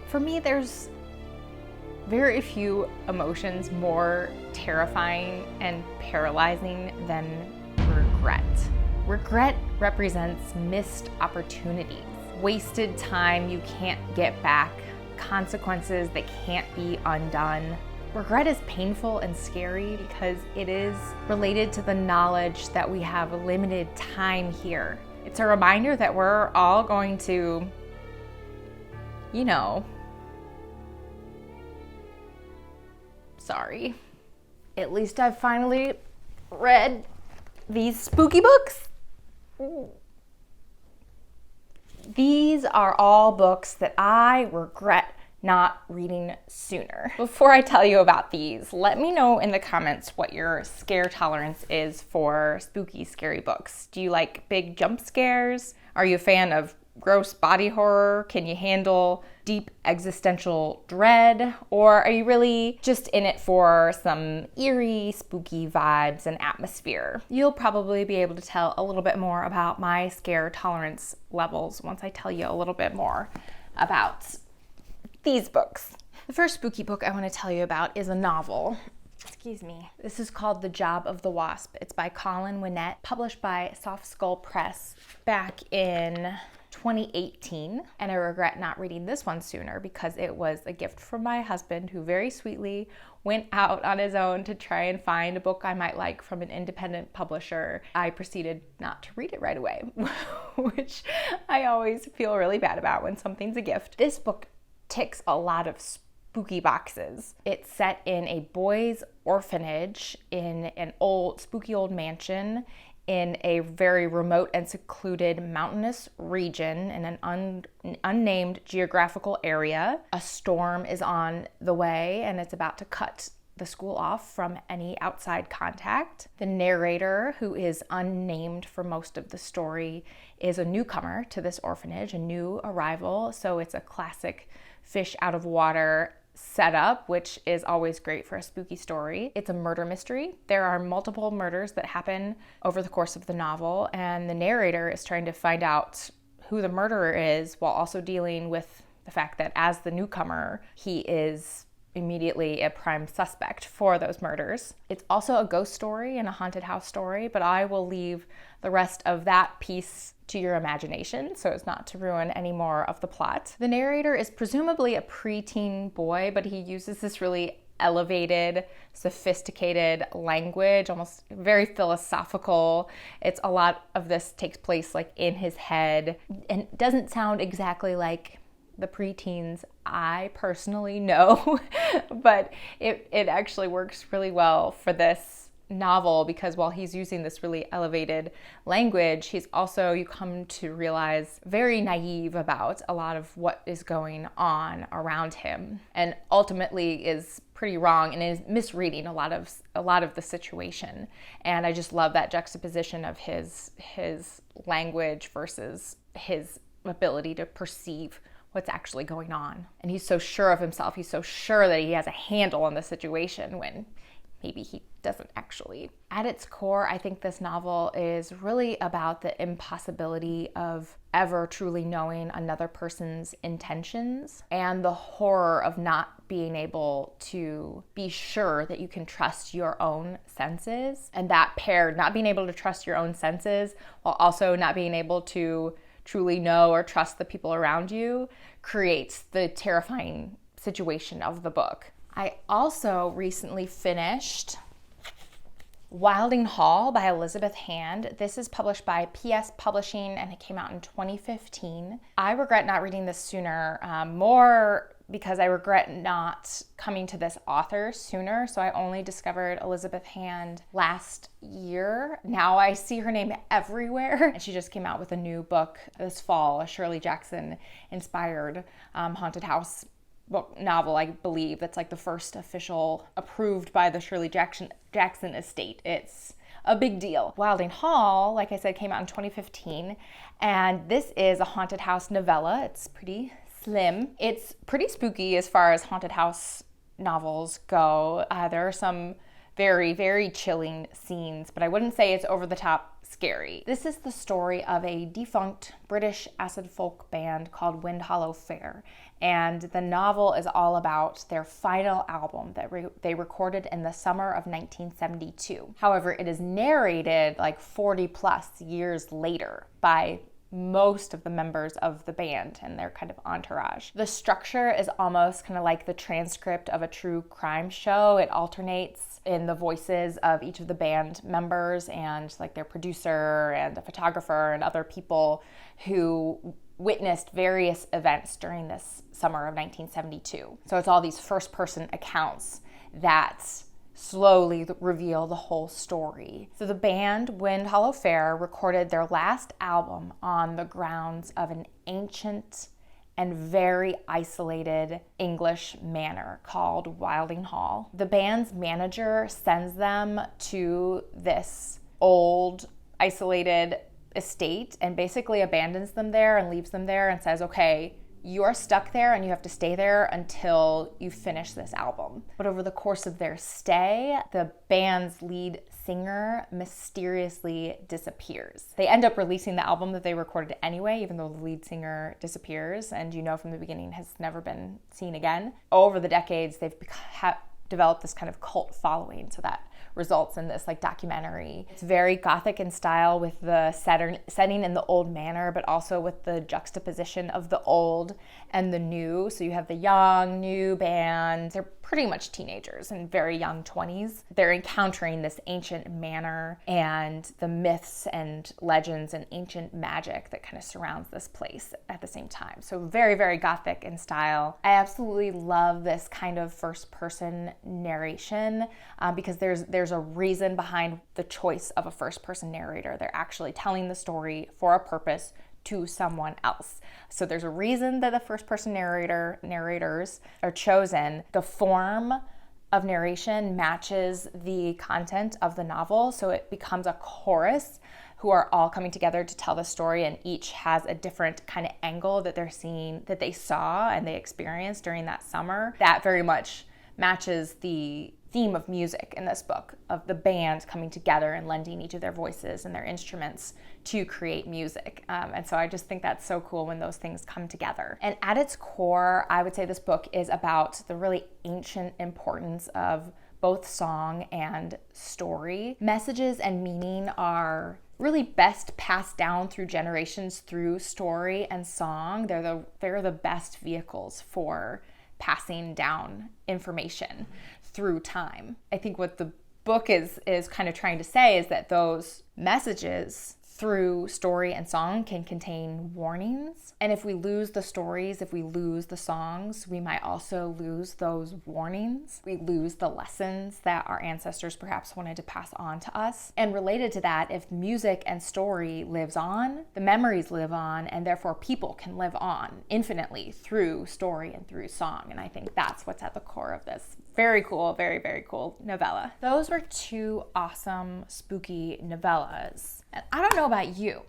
For me, there's very few emotions more terrifying and paralyzing than regret. Regret represents missed opportunities, wasted time you can't get back, consequences that can't be undone. Regret is painful and scary because it is related to the knowledge that we have limited time here. It's a reminder that we're all going to, sorry. At least I've finally read these spooky books. These are all books that I regret not reading sooner. Before I tell you about these, let me know in the comments what your scare tolerance is for spooky, scary books. Do you like big jump scares? Are you a fan of gross body horror? Can you handle deep existential dread? Or are you really just in it for some eerie, spooky vibes and atmosphere? You'll probably be able to tell a little bit more about my scare tolerance levels once I tell you a little bit more about these books. The first spooky book I want to tell you about is a novel. Excuse me. This is called The Job of the Wasp. It's by Colin, Winette, published by Soft Skull Press back in 2018, and I regret not reading this one sooner because it was a gift from my husband, who very sweetly went out on his own to try and find a book I might like from an independent publisher. I proceeded not to read it right away, which I always feel really bad about when something's a gift. This book ticks a lot of spooky boxes. It's set in a boys' orphanage in an spooky old mansion in a very remote and secluded mountainous region in an unnamed geographical area. A storm is on the way and it's about to cut the school off from any outside contact. The narrator, who is unnamed for most of the story, is a newcomer to this orphanage, a new arrival, so it's a classic fish out of water setup, which is always great for a spooky story. It's a murder mystery. There are multiple murders that happen over the course of the novel, and the narrator is trying to find out who the murderer is while also dealing with the fact that as the newcomer, he is immediately a prime suspect for those murders. It's also a ghost story and a haunted house story, but I will leave the rest of that piece to your imagination so as not to ruin any more of the plot. The narrator is presumably a preteen boy, but he uses this really elevated, sophisticated language, almost very philosophical. It's a lot of this takes place like in his head and doesn't sound exactly like the preteens I personally know, but it actually works really well for this novel because while he's using this really elevated language, he's also, you come to realize, very naive about a lot of what is going on around him, and ultimately is pretty wrong and is misreading a lot of the situation. And I just love that juxtaposition of his language versus his ability to perceive what's actually going on. And he's so sure of himself. He's so sure that he has a handle on the situation when maybe he doesn't actually. At its core, I think this novel is really about the impossibility of ever truly knowing another person's intentions and the horror of not being able to be sure that you can trust your own senses. And that paired, not being able to trust your own senses while also not being able to truly know or trust the people around you, creates the terrifying situation of the book. I also recently finished Wylding Hall by Elizabeth Hand. This is published by PS Publishing and it came out in 2015. I regret not reading this sooner, more because I regret not coming to this author sooner. So I only discovered Elizabeth Hand last year. Now I see her name everywhere. And she just came out with a new book this fall, a Shirley Jackson inspired haunted house book novel, I believe. That's like the first official approved by the Shirley Jackson estate. It's a big deal. Wylding Hall, like I said, came out in 2015, and this is a haunted house novella. It's pretty slim. It's pretty spooky as far as haunted house novels go. There are some very, very chilling scenes, but I wouldn't say it's over the top scary. This is the story of a defunct British acid folk band called Wind Hollow Fair, and the novel is all about their final album that they recorded in the summer of 1972. However, it is narrated like 40 plus years later by most of the members of the band and their kind of entourage. The structure is almost kind of like the transcript of a true crime show. It alternates in the voices of each of the band members and like their producer and a photographer and other people who witnessed various events during this summer of 1972. So it's all these first-person accounts that slowly reveal the whole story. So the band Wind Hollow Fair recorded their last album on the grounds of an ancient and very isolated English manor called Wylding Hall. The band's manager sends them to this old, isolated estate and basically abandons them there and leaves them there and says, okay, you're stuck there and you have to stay there until you finish this album. But over the course of their stay, the band's lead singer mysteriously disappears. They end up releasing the album that they recorded anyway, even though the lead singer disappears and from the beginning has never been seen again. Over the decades, they've developed this kind of cult following, so that results in this like documentary. It's very gothic in style with the setting in the old manor, but also with the juxtaposition of the old and the new. So you have the young, new band. They're pretty much teenagers and very young 20s. They're encountering this ancient manor and the myths and legends and ancient magic that kind of surrounds this place at the same time. So very, very gothic in style. I absolutely love this kind of first-person narration because there's a reason behind the choice of a first-person narrator. They're actually telling the story for a purpose to someone else. So there's a reason that the first-person narrators are chosen. The form of narration matches the content of the novel, so it becomes a chorus who are all coming together to tell the story, and each has a different kind of angle that they're seeing, that they saw and they experienced during that summer. That very much matches the theme of music in this book, of the band coming together and lending each of their voices and their instruments to create music. And so I just think that's so cool when those things come together. And at its core, I would say this book is about the really ancient importance of both song and story. Messages and meaning are really best passed down through generations through story and song. They're the best vehicles for passing down information through time. I think what the book is kind of trying to say is that those messages through story and song can contain warnings. And if we lose the stories, if we lose the songs, we might also lose those warnings. We lose the lessons that our ancestors perhaps wanted to pass on to us. And related to that, if music and story lives on, the memories live on, and therefore people can live on infinitely through story and through song. And I think that's what's at the core of this very cool, very, very cool novella. Those were two awesome, spooky novellas. And I don't know about you,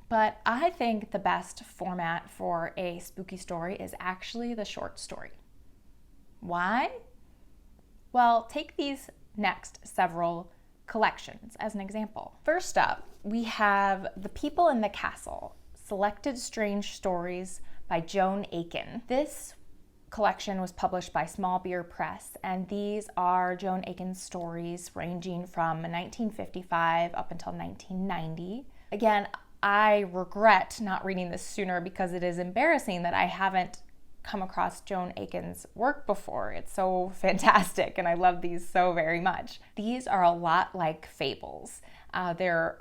but I think the best format for a spooky story is actually the short story. Why? Well, take these next several collections as an example. First up, we have The People in the Castle, Selected Strange Stories by Joan Aiken. This collection was published by Small Beer Press, and these are Joan Aiken's stories ranging from 1955 up until 1990. Again, I regret not reading this sooner because it is embarrassing that I haven't come across Joan Aiken's work before. It's so fantastic, and I love these so very much. These are a lot like fables. They're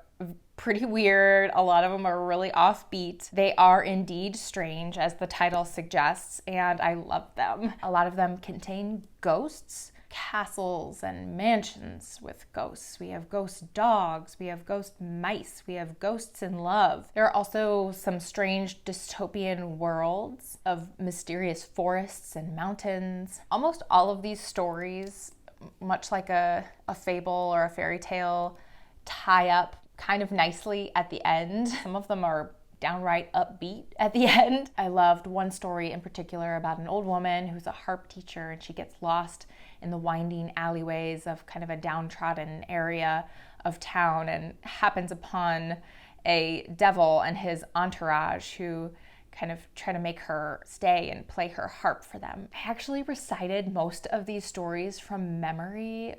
pretty weird. A lot of them are really offbeat. They are indeed strange, as the title suggests, and I love them. A lot of them contain ghosts, castles and mansions with ghosts. We have ghost dogs, we have ghost mice, we have ghosts in love. There are also some strange dystopian worlds of mysterious forests and mountains. Almost all of these stories, much like a fable or a fairy tale, tie up kind of nicely at the end. Some of them are downright upbeat at the end. I loved one story in particular about an old woman who's a harp teacher, and she gets lost in the winding alleyways of kind of a downtrodden area of town and happens upon a devil and his entourage who kind of try to make her stay and play her harp for them. I actually recited most of these stories from memory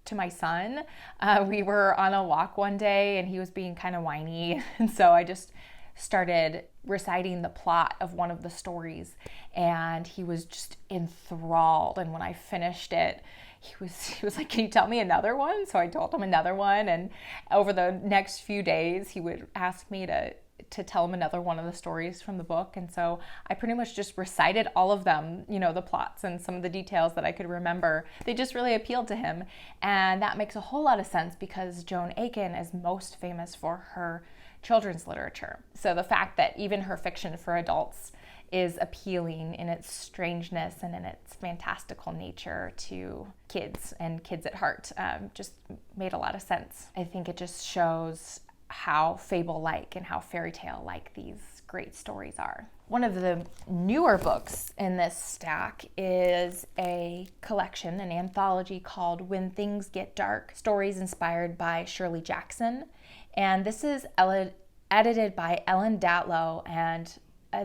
to my son. We were on a walk one day and he was being kind of whiny, and so I just started reciting the plot of one of the stories, and he was just enthralled. And when I finished it, he was like, "Can you tell me another one?" So I told him another one, and over the next few days he would ask me to tell him another one of the stories from the book. And so I pretty much just recited all of them, the plots and some of the details that I could remember. They just really appealed to him, and that makes a whole lot of sense because Joan Aiken is most famous for her children's literature. So the fact that even her fiction for adults is appealing in its strangeness and in its fantastical nature to kids and kids at heart just made a lot of sense. I think it just shows how fable-like and how fairy tale-like these great stories are. One of the newer books in this stack is a collection, an anthology called When Things Get Dark, Stories Inspired by Shirley Jackson. And this is edited by Elllen Datlow, and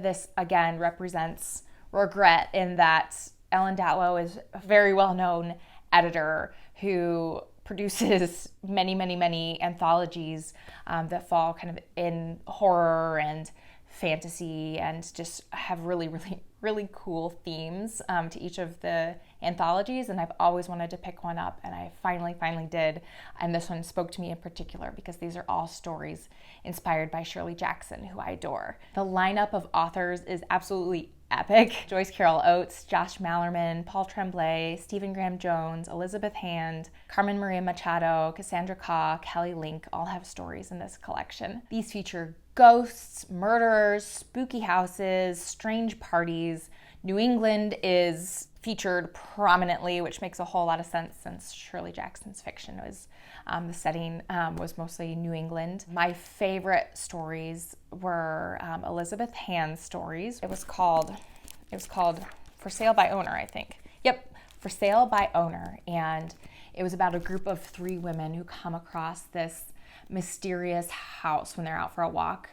this again represents regret in that Elllen Datlow is a very well-known editor who produces many anthologies that fall kind of in horror and fantasy and just have really cool themes to each of the anthologies. And I've always wanted to pick one up, and I finally did. And this one spoke to me in particular because these are all stories inspired by Shirley Jackson, who I adore. The lineup of authors is absolutely epic. Joyce Carol Oates, Josh Malerman, Paul Tremblay, Stephen Graham Jones, Elizabeth Hand, Carmen Maria Machado, Cassandra Kah, Kelly Link all have stories in this collection. These feature ghosts, murderers, spooky houses, strange parties. New England is featured prominently, which makes a whole lot of sense since Shirley Jackson's fiction was the setting was mostly New England. My favorite stories were Elizabeth Hand's stories. It was called For Sale by Owner, I think. Yep, For Sale by Owner, and it was about a group of 3 women who come across this mysterious house when they're out for a walk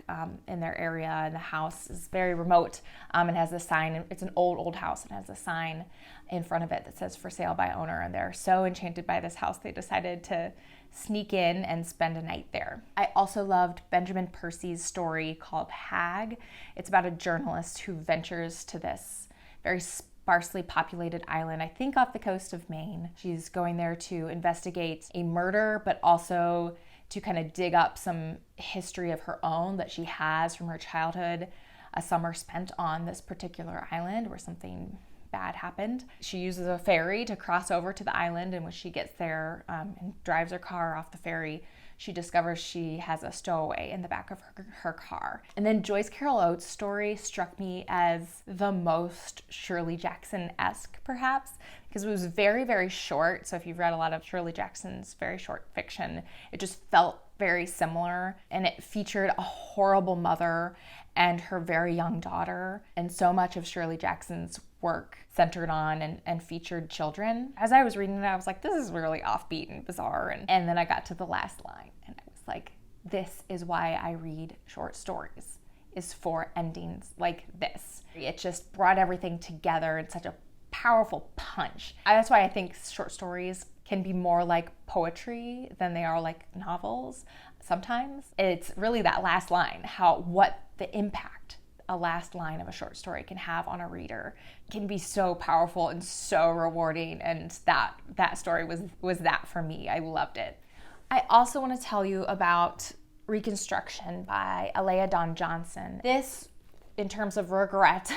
in their area, and the house is very remote and has a sign. It's an old house and has a sign in front of it that says For Sale by Owner, and they're so enchanted by this house they decided to sneak in and spend a night there. I also loved Benjamin Percy's story called Hag. It's about a journalist who ventures to this very sparsely populated island, I think off the coast of Maine. She's going there to investigate a murder, but also to kind of dig up some history of her own that she has from her childhood, a summer spent on this particular island where something bad happened. She uses a ferry to cross over to the island, and when she gets there and drives her car off the ferry, she discovers she has a stowaway in the back of her car. And then Joyce Carol Oates' story struck me as the most Shirley Jackson-esque, perhaps, because it was very short. So if you've read a lot of Shirley Jackson's very short fiction, it just felt very similar. And it featured a horrible mother and her very young daughter. And so much of Shirley Jackson's work centered on and featured children. As I was reading it, I was like, this is really offbeat and bizarre. And then I got to the last line, and I was like, this is why I read short stories, is for endings like this. It just brought everything together in such a powerful punch. That's why I think short stories can be more like poetry than they are like novels sometimes. It's really that last line, what the impact a last line of a short story can have on a reader can be so powerful and so rewarding, and that story was that for me. I loved it. I also want to tell you about Reconstruction by Alaya Dawn Johnson. This, in terms of regret,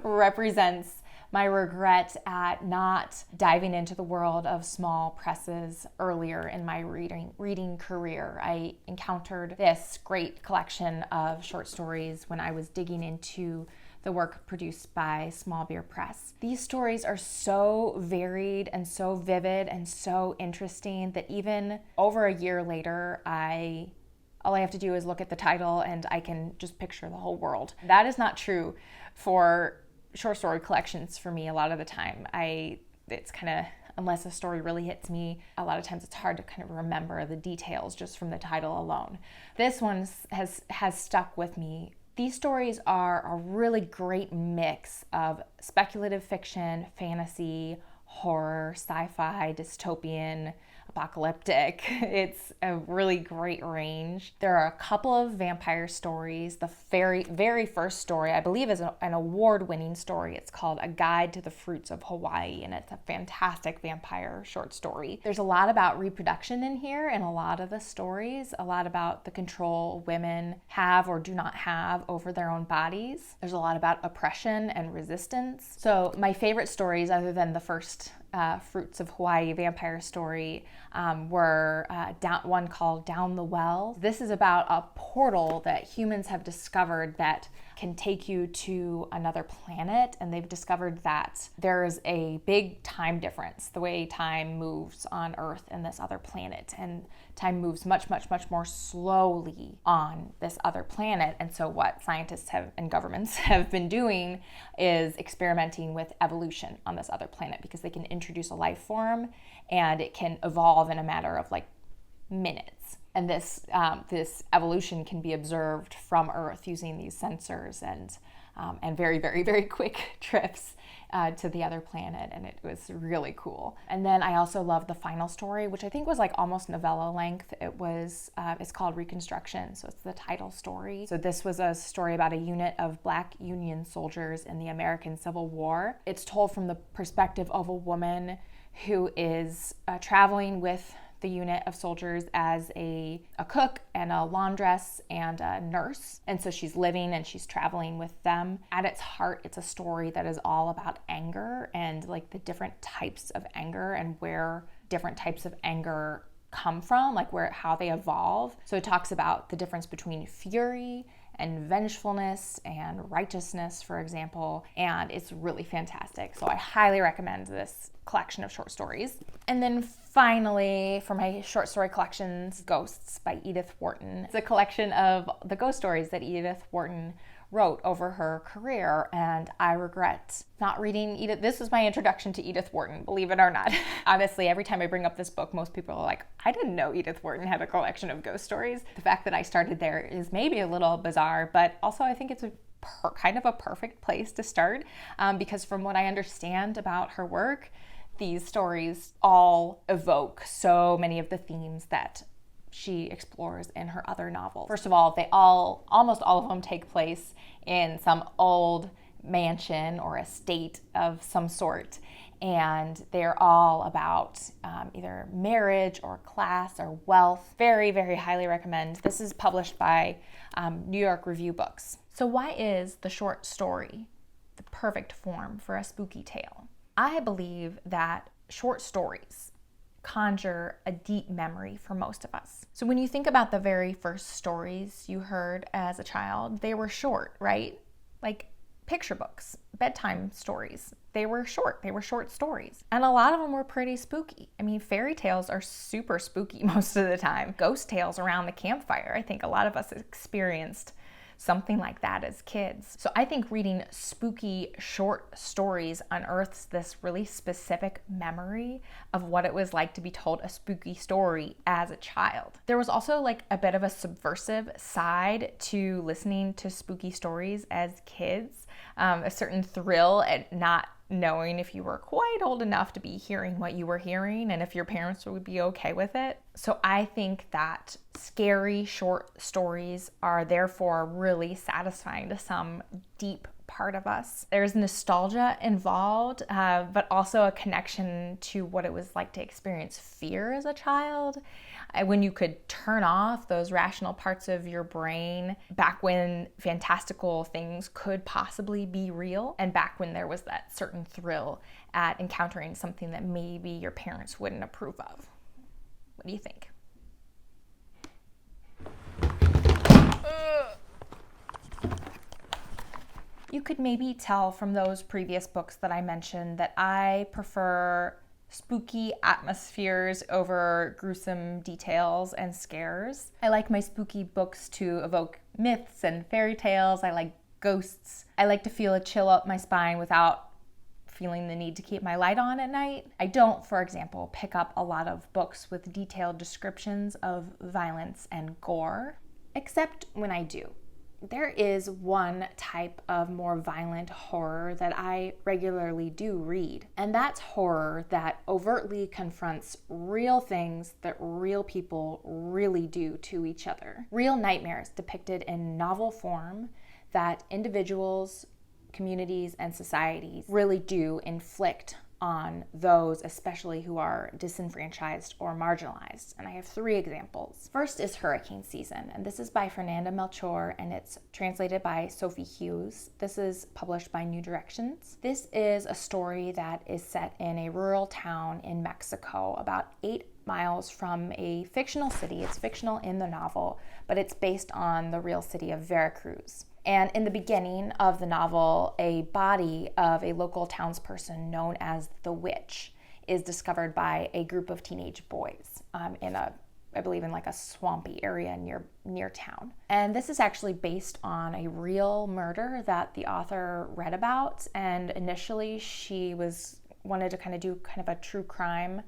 represents my regret at not diving into the world of small presses earlier in my reading career. I encountered this great collection of short stories when I was digging into the work produced by Small Beer Press. These stories are so varied and so vivid and so interesting that even over a year later, all I have to do is look at the title and I can just picture the whole world. That is not true for short story collections for me a lot of the time. It's kind of unless a story really hits me. A lot of times it's hard to kind of remember the details just from the title alone. This one has stuck with me. These stories are a really great mix of speculative fiction, fantasy, horror, sci-fi, dystopian, apocalyptic. It's a really great range. There are a couple of vampire stories. The very, very first story, I believe, is an award-winning story. It's called A Guide to the Fruits of Hawaii, and it's a fantastic vampire short story. There's a lot about reproduction in here in a lot of the stories, a lot about the control women have or do not have over their own bodies. There's a lot about oppression and resistance. So my favorite stories, other than the first Fruits of Hawaii vampire story, were one called Down the Well. This is about a portal that humans have discovered that can take you to another planet, and they've discovered that there's a big time difference, the way time moves on Earth and this other planet, and time moves much, much, much more slowly on this other planet. And so what scientists and governments have been doing is experimenting with evolution on this other planet, because they can introduce a life form and it can evolve in a matter of like minutes. And this evolution can be observed from Earth using these sensors and very, very, very quick trips to the other planet, and it was really cool. And then I also love the final story, which I think was like almost novella length. It's called Reconstruction, so it's the title story. So this was a story about a unit of Black Union soldiers in the American Civil War. It's told from the perspective of a woman who is traveling with the unit of soldiers as a cook and a laundress and a nurse. And so she's living and she's traveling with them. At its heart, it's a story that is all about anger and like the different types of anger and where different types of anger come from, like how they evolve. So it talks about the difference between fury and vengefulness and righteousness, for example, and it's really fantastic. So I highly recommend this collection of short stories. And then finally, for my short story collections, Ghosts by Edith Wharton. It's a collection of the ghost stories that Edith Wharton wrote over her career, and I regret not reading Edith. This was my introduction to Edith Wharton, believe it or not. Honestly, every time I bring up this book, most people are like, I didn't know Edith Wharton had a collection of ghost stories. The fact that I started there is maybe a little bizarre, but also I think it's kind of a perfect place to start, because from what I understand about her work, these stories all evoke so many of the themes that she explores in her other novels. First of all, almost all of them take place in some old mansion or estate of some sort, and they're all about either marriage or class or wealth. Very, very highly recommend. This is published by New York Review Books. So why is the short story the perfect form for a spooky tale? I believe that short stories conjure a deep memory for most of us. So when you think about the very first stories you heard as a child, they were short, right? Like picture books, bedtime stories. They were short stories. And a lot of them were pretty spooky. I mean, fairy tales are super spooky most of the time. Ghost tales around the campfire. I think a lot of us experienced something like that as kids. So I think reading spooky short stories unearths this really specific memory of what it was like to be told a spooky story as a child. There was also like a bit of a subversive side to listening to spooky stories as kids, a certain thrill at not knowing if you were quite old enough to be hearing what you were hearing and if your parents would be okay with it. So I think that scary short stories are therefore really satisfying to some deep part of us. There's nostalgia involved, but also a connection to what it was like to experience fear as a child. When you could turn off those rational parts of your brain, back when fantastical things could possibly be real, and back when there was that certain thrill at encountering something that maybe your parents wouldn't approve of. What do you think? You could maybe tell from those previous books that I mentioned that I prefer spooky atmospheres over gruesome details and scares. I like my spooky books to evoke myths and fairy tales. I like ghosts. I like to feel a chill up my spine without feeling the need to keep my light on at night. I don't, for example, pick up a lot of books with detailed descriptions of violence and gore, except when I do. There is one type of more violent horror that I regularly do read, and that's horror that overtly confronts real things that real people really do to each other. Real nightmares depicted in novel form that individuals, communities, and societies really do inflict on those, especially who are disenfranchised or marginalized. And I have 3 examples. First is Hurricane Season, and this is by Fernanda Melchor, and it's translated by Sophie Hughes. This is published by New Directions. This is a story that is set in a rural town in Mexico, about 8 miles from a fictional city. It's fictional in the novel, but it's based on the real city of Veracruz. And in the beginning of the novel, a body of a local townsperson known as the Witch is discovered by a group of teenage boys I believe in like a swampy area near town. And this is actually based on a real murder that the author read about. And initially she wanted to kind of do a true crime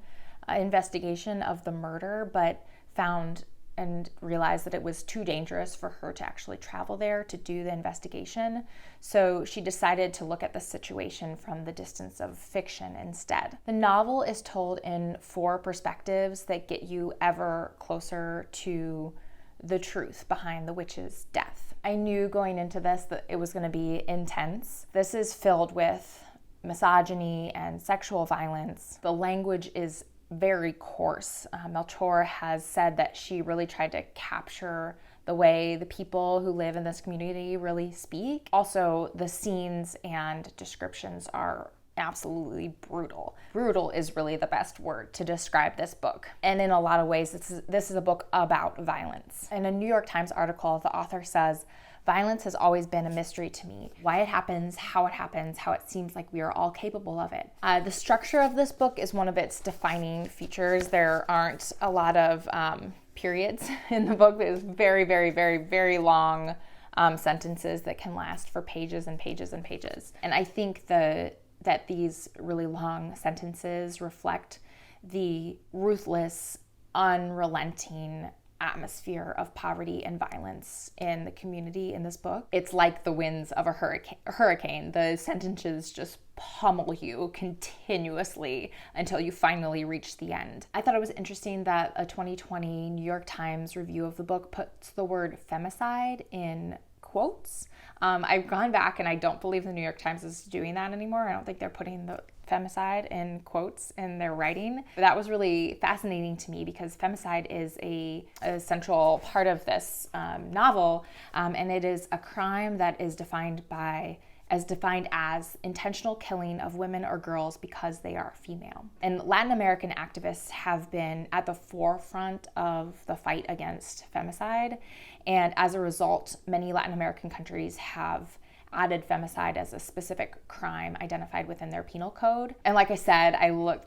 investigation of the murder, but found and realized that it was too dangerous for her to actually travel there to do the investigation. So she decided to look at the situation from the distance of fiction instead. The novel is told in 4 perspectives that get you ever closer to the truth behind the witch's death. I knew going into this that it was going to be intense. This is filled with misogyny and sexual violence. The language is very coarse. Melchor has said that she really tried to capture the way the people who live in this community really speak. Also, the scenes and descriptions are absolutely brutal. Brutal is really the best word to describe this book. And in a lot of ways, this is a book about violence. In a New York Times article, the author says, "Violence has always been a mystery to me. Why it happens, how it seems like we are all capable of it." The structure of this book is one of its defining features. There aren't a lot of periods in the book. There's very, very, very, very long sentences that can last for pages and pages and pages. And I think that these really long sentences reflect the ruthless, unrelenting atmosphere of poverty and violence in the community in this book. It's like the winds of a hurricane. The sentences just pummel you continuously until you finally reach the end. I thought it was interesting that a 2020 New York Times review of the book puts the word femicide in quotes. I've gone back and I don't believe the New York Times is doing that anymore. I don't think they're putting the femicide in quotes in their writing. But that was really fascinating to me because femicide is a central part of this novel, and it is a crime that is defined as intentional killing of women or girls because they are female. And Latin American activists have been at the forefront of the fight against femicide, and as a result, many Latin American countries have added femicide as a specific crime identified within their penal code. And like I said,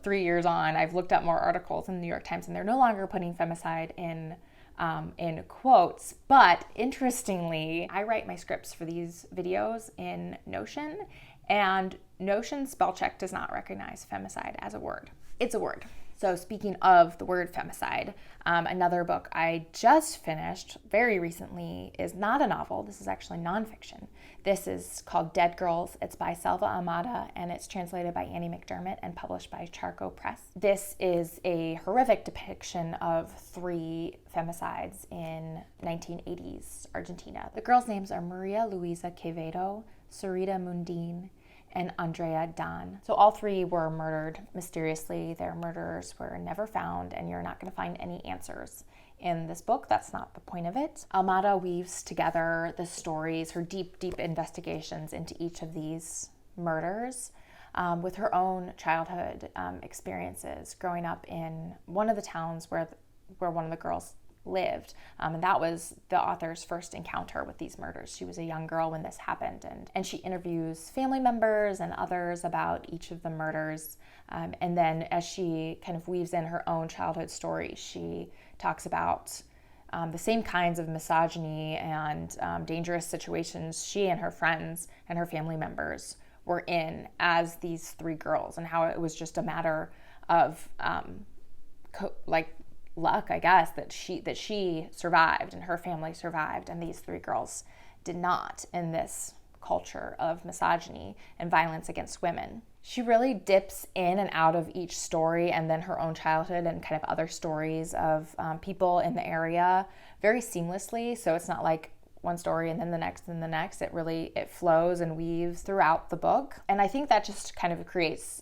3 years on, I've looked up more articles in the New York Times, and they're no longer putting femicide in quotes. But interestingly, I write my scripts for these videos in Notion, and Notion spell check does not recognize femicide as a word. It's a word. So speaking of the word femicide, another book I just finished very recently is not a novel. This is actually nonfiction. This is called Dead Girls. It's by Selva, Almada, and it's translated by McDermott and published by Charco Press. This is a horrific depiction of 3 femicides in 1980s Argentina. The girls' names are Maria Luisa Quevedo, Sarita Mundine, and Andrea Dan. So all 3 were murdered mysteriously. Their murderers were never found, and you're not going to find any answers in this book. That's not the point of it. Almada weaves together the stories, her deep, deep investigations into each of these murders with her own childhood experiences growing up in one of the towns where one of the girls lived. And that was the author's first encounter with these murders. She was a young girl when this happened, and she interviews family members and others about each of the murders. And then as she kind of weaves in her own childhood story, she talks about the same kinds of misogyny and dangerous situations she and her friends and her family members were in as these three girls, and how it was just a matter of luck, I guess, that she survived and her family survived, and these three girls did not, in this culture of misogyny and violence against women. She really dips in and out of each story, and then her own childhood and kind of other stories of people in the area very seamlessly. So it's not like one story and then the next and the next. It flows and weaves throughout the book. And I think that just kind of creates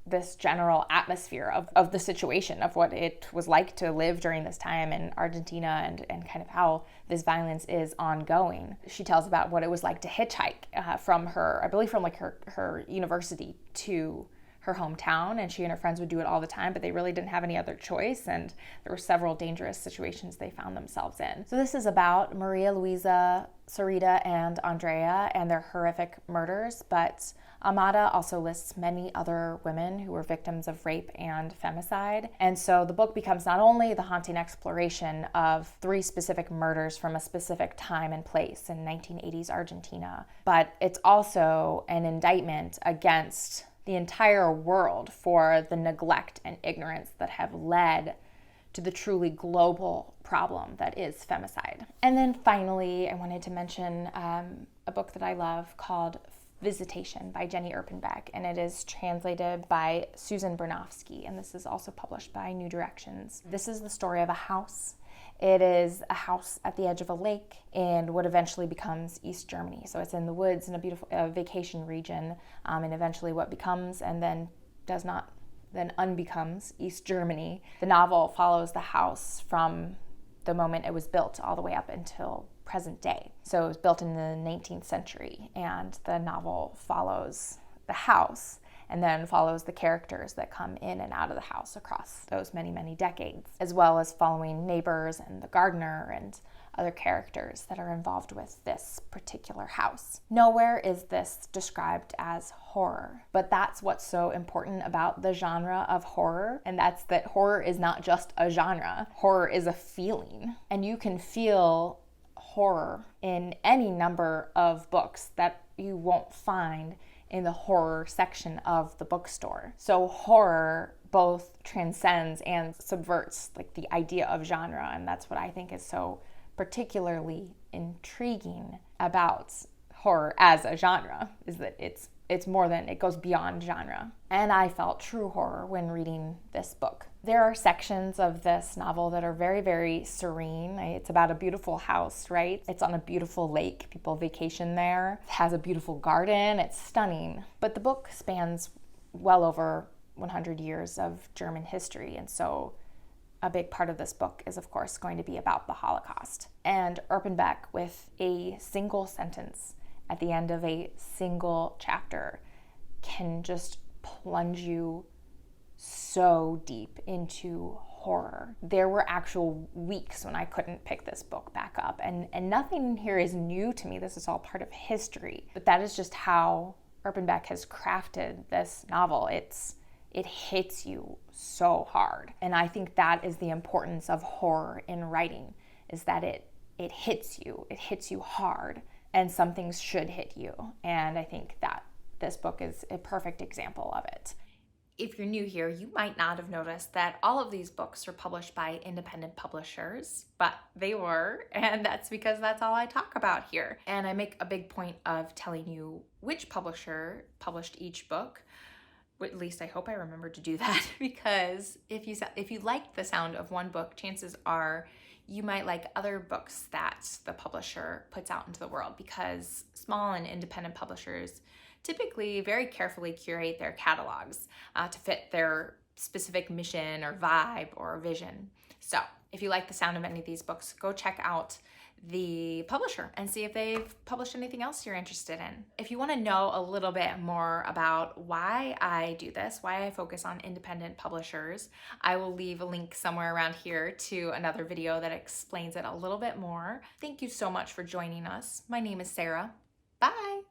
this general atmosphere of the situation, of what it was like to live during this time in Argentina, and kind of how this violence is ongoing. She tells about what it was like to hitchhike from her university to her hometown, and she and her friends would do it all the time, but they really didn't have any other choice, and there were several dangerous situations they found themselves in. So this is about Maria Luisa, Sarita, and Andrea and their horrific murders, but Almada also lists many other women who were victims of rape and femicide. And so the book becomes not only the haunting exploration of three specific murders from a specific time and place in 1980s Argentina, but it's also an indictment against the entire world for the neglect and ignorance that have led to the truly global problem that is femicide. And then finally, I wanted to mention a book that I love called Visitation by Jenny Erpenbeck, and it is translated by Susan Bernofsky, and this is also published by New Directions. This is the story of a house. It is a house at the edge of a lake in what eventually becomes East Germany. So it's in the woods in a beautiful vacation region, and eventually what becomes and then does not, then unbecomes East Germany. The novel follows the house from the moment it was built all the way up until present day. So it was built in the 19th century, and the novel follows the house and then follows the characters that come in and out of the house across those many, many decades, as well as following neighbors and the gardener and other characters that are involved with this particular house. Nowhere is this described as horror, but that's what's so important about the genre of horror, and that's that horror is not just a genre. Horror is a feeling, and you can feel horror in any number of books that you won't find in the horror section of the bookstore. So horror both transcends and subverts like the idea of genre, and that's what I think is so particularly intriguing about horror as a genre, is that it's more than, it goes beyond genre. And I felt true horror when reading this book. There are sections of this novel that are very, very serene. It's about a beautiful house, right? It's on a beautiful lake. People vacation there. It has a beautiful garden. It's stunning. But the book spans well over 100 years of German history. And so a big part of this book is, of course, going to be about the Holocaust. And Erpenbeck, with a single sentence at the end of a single chapter, can just plunge you so deep into horror. There were actual weeks when I couldn't pick this book back up, and nothing here is new to me. This is all part of history, but that is just how Erpenbeck has crafted this novel. It hits you so hard, and I think that is the importance of horror in writing, is that it hits you hard, and some things should hit you, and I think that this book is a perfect example of it. If you're new here, you might not have noticed that all of these books are published by independent publishers, but they were, and that's because that's all I talk about here. And I make a big point of telling you which publisher published each book. At least I hope I remember to do that, because if you like the sound of one book, chances are you might like other books that the publisher puts out into the world, because small and independent publishers typically very carefully curate their catalogs to fit their specific mission or vibe or vision. So if you like the sound of any of these books, go check out the publisher and see if they've published anything else you're interested in. If you want to know a little bit more about why I do this, why I focus on independent publishers, I will leave a link somewhere around here to another video that explains it a little bit more. Thank you so much for joining us. My name is Sarah. Bye.